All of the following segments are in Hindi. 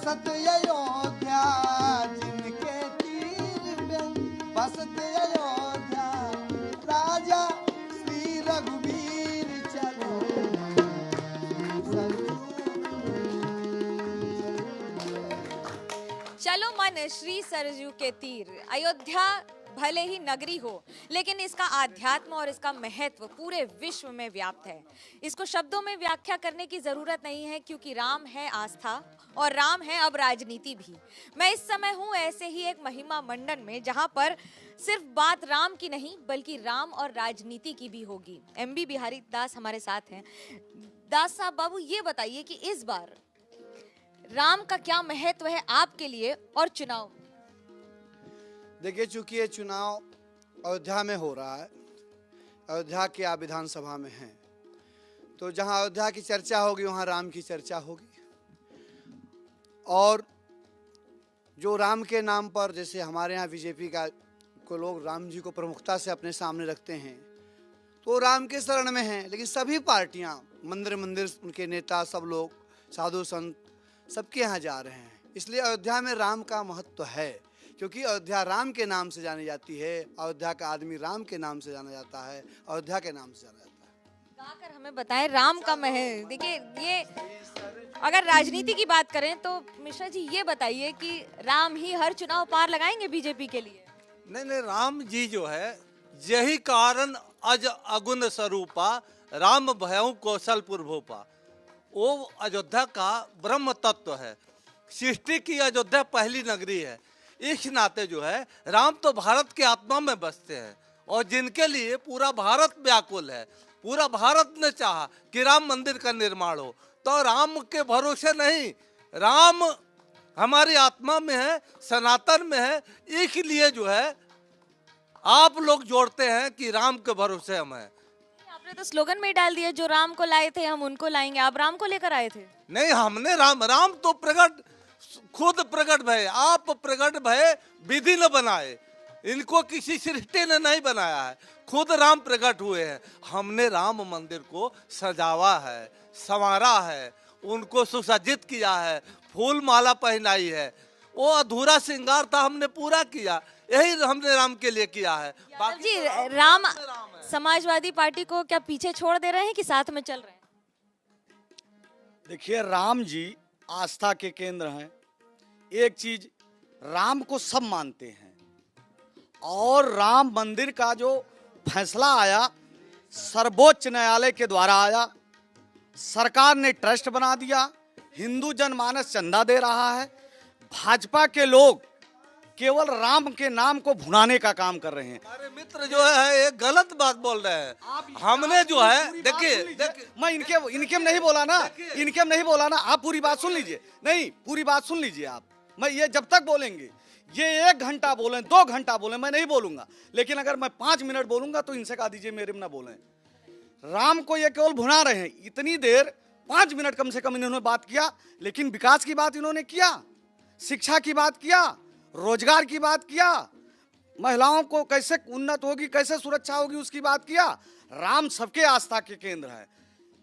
बसत अयोध्या जिनके तीर में, बसत अयोध्या राजा श्री रघुवीर चलो। चलो मन श्री सरयू के तीर। अयोध्या भले ही नगरी हो, लेकिन इसका आध्यात्म और इसका महत्व पूरे विश्व में व्याप्त है। इसको शब्दों में व्याख्या करने की जरूरत नहीं है, क्योंकि राम है आस्था और राम है अब राजनीति भी। मैं इस समय हूँ ऐसे ही एक महिमा मंडन में, जहाँ पर सिर्फ बात राम की नहीं बल्कि राम और राजनीति की भी होगी। एमबी बिहारी दास हमारे साथ हैं। दास साहब बाबू, ये बताइए कि इस बार राम का क्या महत्व है आपके लिए और चुनाव? देखिए, चूंकि ये चुनाव अयोध्या में हो रहा है, अयोध्या के आप विधानसभा में हैं, तो जहां अयोध्या की चर्चा होगी वहां राम की चर्चा होगी। और जो राम के नाम पर, जैसे हमारे यहाँ बीजेपी को लोग राम जी को प्रमुखता से अपने सामने रखते हैं, तो राम के शरण में हैं। लेकिन सभी पार्टियां, मंदिर उनके नेता, सब लोग, साधु संत, सबके यहाँ जा रहे हैं। इसलिए अयोध्या में राम का महत्व है, क्योंकि अयोध्या राम के नाम से जानी जाती है। अयोध्या का आदमी राम के नाम से जाना जाता है, अयोध्या के नाम से जाना जाता है। गाकर हमें बताएं राम का महत्व। देखिए, ये अगर राजनीति की बात करें तो मिश्रा जी ये बताइए कि राम ही हर चुनाव पार लगाएंगे बीजेपी के लिए? नहीं, राम जी जो है, यही कारण अज अगुन स्वरूपा राम भयउ कौशलपुर भोपा। वो अयोध्या का ब्रह्म तत्व है। सृष्टि की अयोध्या पहली नगरी है। इस नाते जो है, राम तो भारत के आत्मा में बसते हैं और जिनके लिए पूरा भारत व्याकुल है। पूरा भारत ने चाहा कि राम मंदिर का निर्माण हो, तो राम के भरोसे नहीं, राम हमारी आत्मा में है, सनातन में है। इसलिए जो है आप लोग जोड़ते हैं कि राम के भरोसे हम हैं। आपने तो स्लोगन में ही डाल दिया, जो राम को लाए थे हम उनको लाएंगे। आप राम को लेकर आए थे? नहीं, हमने राम तो प्रकट, खुद प्रकट भय। आप प्रकट भय विधि न बनाए, इनको किसी सृष्टि ने नहीं बनाया है, खुद राम प्रकट हुए हैं। हमने राम मंदिर को सजावा है, संवारा है, उनको सुसज्जित किया है, फूल माला पहनाई है। वो अधूरा श्रृंगार था, हमने पूरा किया। यही हमने राम के लिए किया है। बाकी जी, राम समाजवादी पार्टी को क्या पीछे छोड़ दे रहे हैं कि साथ में चल रहे हैं? देखिए, राम जी आस्था के केंद्र हैं। एक चीज, राम को सब मानते हैं, और राम मंदिर का जो फैसला आया सर्वोच्च न्यायालय के द्वारा आया, सरकार ने ट्रस्ट बना दिया, हिंदू जनमानस चंदा दे रहा है। भाजपा के लोग केवल राम के नाम को भुनाने का काम कर रहे हैं। हमारे मित्र जो है ये गलत बात बोल रहे हैं। हमने जो है, देखिए, मैं इनके नहीं बोला ना, इनके नहीं बोला ना, आप पूरी बात सुन लीजिए। नहीं, पूरी बात सुन लीजिए आप। मैं ये जब तक बोलेंगे, ये 1 घंटा बोलें, 2 घंटा बोलें, मैं नहीं बोलूंगा। लेकिन अगर मैं 5 मिनट बोलूंगा तो इनसे कहा दीजिए मेरे में ना बोलें। राम को ये केवल भुना रहे हैं। इतनी देर 5 मिनट कम से कम इन्होंने बात किया, लेकिन विकास की बात इन्होंने किया, शिक्षा की बात किया, रोजगार की बात किया, महिलाओं को कैसे उन्नत होगी, कैसे सुरक्षा होगी, उसकी बात किया। राम सबके आस्था के केंद्र है।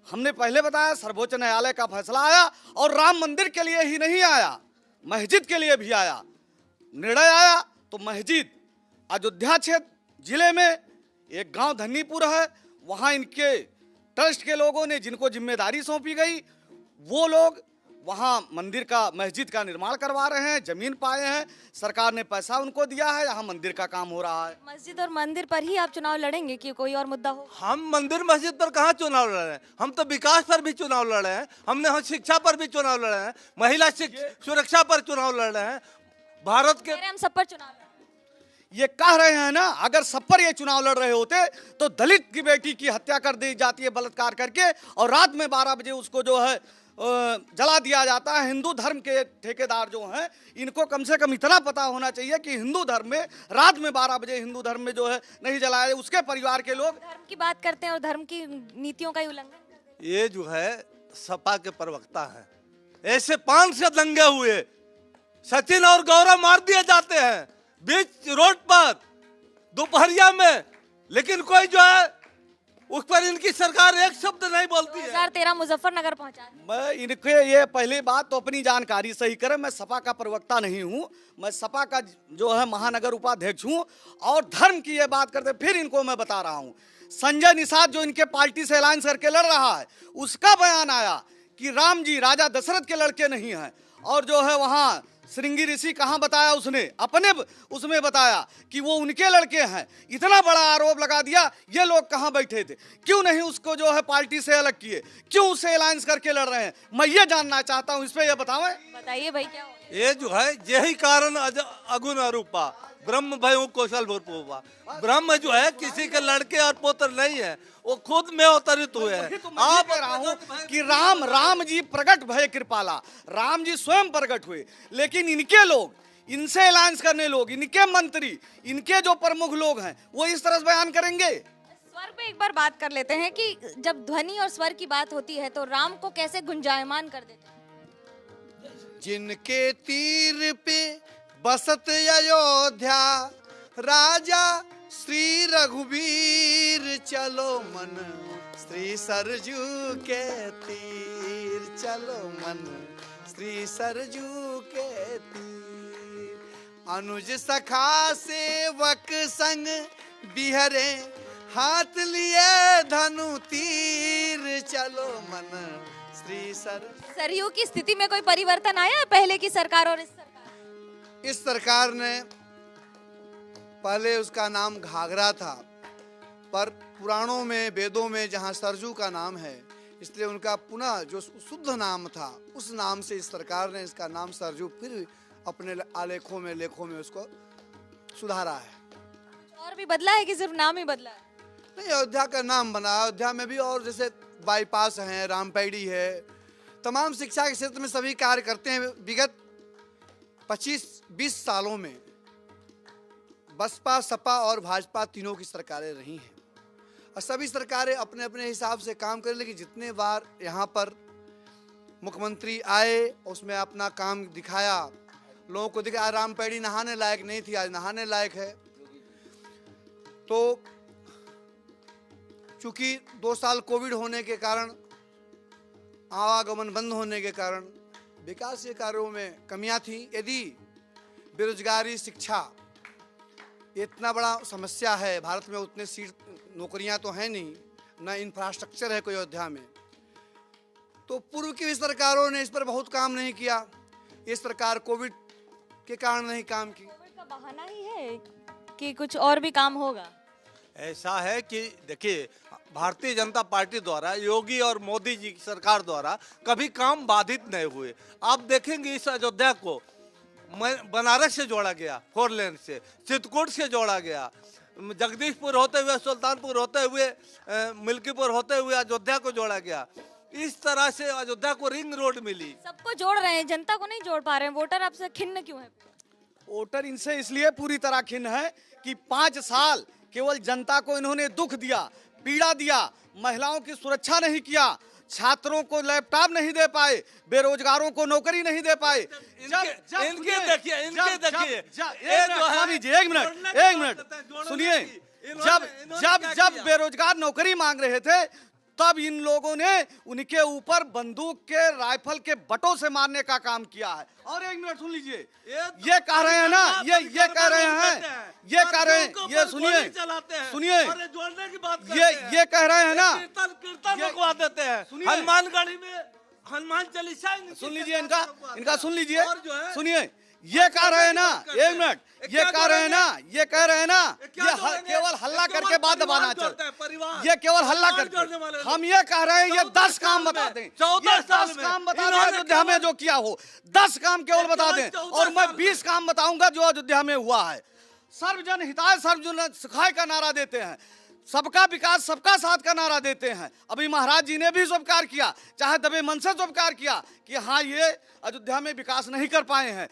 हमने पहले बताया, सर्वोच्च न्यायालय का फैसला आया, और राम मंदिर के लिए ही नहीं आया, मस्जिद के लिए भी आया। निर्णय आया तो मस्जिद अयोध्या क्षेत्र जिले में एक गांव धन्नीपुर है, वहां इनके ट्रस्ट के लोगों ने, जिनको जिम्मेदारी सौंपी गई, वो लोग वहां मंदिर का, मस्जिद का निर्माण करवा रहे हैं। जमीन पाए हैं, सरकार ने पैसा उनको दिया है, यहाँ मंदिर का काम हो रहा है। मस्जिद और मंदिर पर ही आप चुनाव लड़ेंगे कि कोई और मुद्दा हो? हम मंदिर मस्जिद पर कहाँ चुनाव लड़ रहे हैं, हम तो विकास पर भी चुनाव लड़ रहे हैं। हमने शिक्षा पर भी चुनाव लड़ रहे हैं, महिला सुरक्षा पर चुनाव लड़ रहे हैं। भारत के हम सब पर चुनाव ये कह रहे हैं ना, अगर सब पर ये चुनाव लड़ रहे होते तो दलित की बेटी की हत्या कर दी जाती है बलात्कार करके, और रात में 12 बजे उसको जो है जला दिया जाता है। हिंदू धर्म के ठेकेदार जो हैं, इनको कम से कम इतना पता होना चाहिए कि हिंदू धर्म में रात में 12 बजे हिंदू धर्म में जो है नहीं जलाया। उसके परिवार के लोग धर्म की बात करते हैं और धर्म की नीतियों का उल्लंघन। ये जो है सपा के प्रवक्ता हैं, ऐसे 5 से दंगे हुए, सचिन और गौरव मार दिए जाते हैं बीच रोड पर दोपहरिया में, लेकिन कोई जो है उस पर इनकी सरकार एक शब्द नहीं बोलती है। 2013 मुजफ्फरनगर पहुंचा। मैं इनके ये पहली बात तो अपनी जानकारी सही करें, मैं सपा का प्रवक्ता नहीं हूं, मैं सपा का जो है महानगर उपाध्यक्ष हूं। और धर्म की ये बात करते फिर इनको मैं बता रहा हूं, संजय निषाद जो इनके पार्टी से अलायंस करके लड़ रहा है, उसका बयान आया कि राम जी राजा दशरथ के लड़के नहीं हैं। और जो है वहाँ श्रृंगी ऋषि कहाँ बताया, उसने अपने उसमें बताया कि वो उनके लड़के हैं। इतना बड़ा आरोप लगा दिया, ये लोग कहाँ बैठे थे, क्यों नहीं उसको जो है पार्टी से अलग किए, क्यों उसे अलायंस करके लड़ रहे हैं, मैं ये जानना चाहता हूँ, इस पे ये बतावें। बताइए भाई क्या हो? ये जो है यही कारण अगुन अरूपा ब्रह्म भयो कौशल भूपा। ब्रह्म जो है किसी के लड़के और पुत्र नहीं है, वो खुद में अवतरित हुए हैं। आप कह रहा हूँ कि राम जी प्रकट भय कृपाला, राम जी स्वयं प्रकट हुए, लेकिन इनके लोग, इनसे अलायंस करने लोग, इनके मंत्री, इनके जो प्रमुख लोग हैं, वो इस तरह से बयान करेंगे। स्वर पे एक बार बात कर लेते हैं कि जब ध्वनि और स्वर की बात होती है तो राम को कैसे गुंजायमान कर देते हैं? जिनके तीर पे बसत अयोध्या, राजा श्री रघुवीर चलो मन, श्री सरजू के तीर चलो मन, श्री सरजू के तीर। अनुज सखा सेवक संग बिहरे, हाथ लिए धनु तीर चलो मन, श्री सरयू की स्थिति में कोई परिवर्तन आया है पहले की सरकार और इस सरकार? इस सरकार ने, पहले उसका नाम घाघरा था, पर पुराणों में वेदों में जहाँ सरजू का नाम है, इसलिए उनका पुनः जो शुद्ध नाम था उस नाम से इस सरकार ने इसका नाम सरजू फिर अपने आलेखों में लेखों में उसको सुधारा है। और भी बदला है कि सिर्फ नाम ही बदला है? नहीं, अयोध्या का नाम बना, अयोध्या में भी और जैसे बाईपास है, रामपेड़ी है, तमाम शिक्षा के क्षेत्र में सभी कार्य करते हैं। विगत 25-20 सालों में बसपा, सपा और भाजपा तीनों की सरकारें रही हैं और सभी सरकारें अपने अपने हिसाब से काम करें, लेकिन जितने बार यहाँ पर मुख्यमंत्री आए उसमें अपना काम दिखाया, लोगों को दिखाया। रामपेड़ी नहाने लायक नहीं थी, आज नहाने लायक है। तो चूंकि 2 साल कोविड होने के कारण, आवागमन बंद होने के कारण विकास के कार्यों में कमियां थी। यदि बेरोजगारी, शिक्षा इतना बड़ा समस्या है, भारत में उतने सीट नौकरियां तो हैं नहीं, न इंफ्रास्ट्रक्चर है कोई अयोध्या में, तो पूर्व की भी सरकारों ने इस पर बहुत काम नहीं किया। ये सरकार कोविड के कारण नहीं काम की। कोविड का बहाना ही है कि कुछ और भी काम होगा? ऐसा है कि देखिए, भारतीय जनता पार्टी द्वारा, योगी और मोदी जी की सरकार द्वारा कभी काम बाधित नहीं हुए। आप देखेंगे इस अयोध्या को बनारस से जोड़ा गया, 4 लेन से, चित्रकूट से जोड़ा गया, जगदीशपुर होते हुए, सुल्तानपुर होते हुए, मिल्कीपुर होते हुए अयोध्या को जोड़ा गया। इस तरह से अयोध्या को रिंग रोड मिली। सबको जोड़ रहे हैं, जनता को नहीं जोड़ पा रहे हैं। वोटर आपसे खिन्न क्यों है? वोटर इनसे इसलिए पूरी तरह खिन्न है कि 5 साल केवल जनता को इन्होंने दुख दिया, पीड़ा दिया, महिलाओं की सुरक्षा नहीं किया, छात्रों को लैपटॉप नहीं दे पाए, बेरोजगारों को नौकरी नहीं दे पाए। इनके देखिए एक मिनट सुनिए, जब बेरोजगार नौकरी मांग रहे थे तब इन लोगों ने उनके ऊपर बंदूक के, राइफल के बटों से मारने का काम किया है। और 1 मिनट सुन लीजिए, ये कह रहे हैं ना, ये कह रहे हैं, ये कह रहे हैं, ये सुनिए, ये कह रहे हैं ना, कीर्तन रुकवा देते हैं हनुमानगढ़ी में, हनुमान चालीसा सुन लीजिए, इनका सुन लीजिए, सुनिए, ये कह रहे हैं ना, 1 मिनट, ये कह रहे हैं ना, ये केवल हल्ला करके बात दबाना चाहते हैं, ये केवल हल्ला करके। हम ये कह रहे हैं, ये 10 काम बता दें, 10 काम बता दें अयोध्या में जो किया हो, 10 काम केवल बता दें, और मैं 20 काम बताऊंगा जो अयोध्या में हुआ है। सर्वजन हिताय सर्वजन सुखाय का नारा देते हैं, सबका विकास सबका साथ का नारा देते हैं। अभी महाराज जी ने भी स्वीकार किया, चाहे दबे मन से स्वीकार किया कि हाँ, ये अयोध्या में विकास नहीं कर पाए हैं।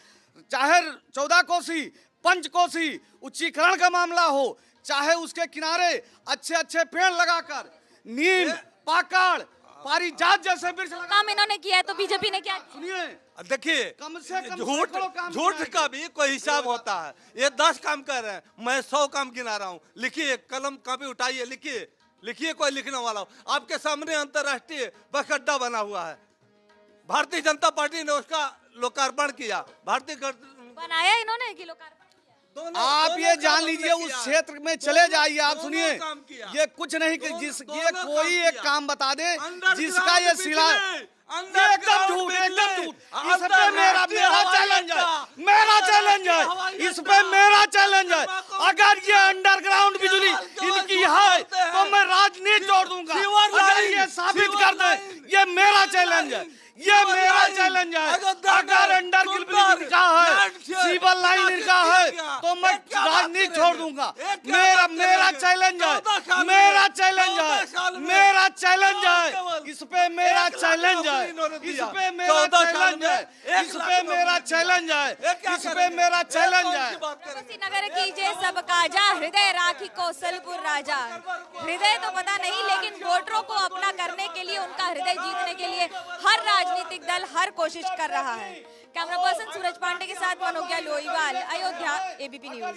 चाहे 14 कोसी, 5 कोसी उच्चीकरण का मामला हो, चाहे उसके किनारे अच्छे अच्छे पेड़ लगाकर, नीम, पाकड़, पारिजात जैसे वृक्ष लगा, काम इन्होंने किया है, तो बीजेपी ने क्या? सुनिए, देखिए, कम से कम झूठ का भी कोई हिसाब होता है। ये 10 काम कर रहे हैं, मैं 100 काम गिना रहा हूँ। लिखिए, कलम कॉपी उठाइए, लिखिए लिखिए कोई लिखने वाला हो। आपके सामने अंतर्राष्ट्रीय बस अड्डा बना हुआ है, भारतीय जनता पार्टी ने उसका लोकार्पण किया। बनाया इन्होंने कि लोकार्पण? आप ये जान लीजिए, उस क्षेत्र में चले जाइए, आप सुनिए, ये कुछ नहीं कि ये कोई एक काम बता दे जिसका ये सिला, एकदम झूठ, एकदम झूठ। इस पे मेरा चैलेंज है, मेरा चैलेंज है, इस पे मेरा चैलेंज है। अगर ये अंडरग्राउंड बिजली इनकी है तो मैं राजनीति छोड़ दूंगा। अगर ये साबित कर दे, ये मेरा चैलेंज है, ये मेरा चैलेंज है। अगर अंडरग्राउंड बिजली इनका है, सीवर लाइन इनका है, तो मैं राजनीति छोड़ दूंगा। मेरा चैलेंज है, मेरा चैलेंज है, मेरा चैलेंज है, इस पे मेरा चैलेंज है, इस पे मेरा चैलेंज है, इस पे मेरा चैलेंज है, इस पे मेरा चैलेंज है। नगर कीजिए सब काजा, हृदय राखी कौशलपुर राजा। हृदय तो पता नहीं, लेकिन वोटरों को अपना करने के लिए, उनका हृदय जीतने के लिए हर राजनीतिक दल हर कोशिश कर रहा है। कैमरा पर्सन सूरज पांडे के साथ मनोज्ञा लोईवाल, अयोध्या, एबीपी न्यूज।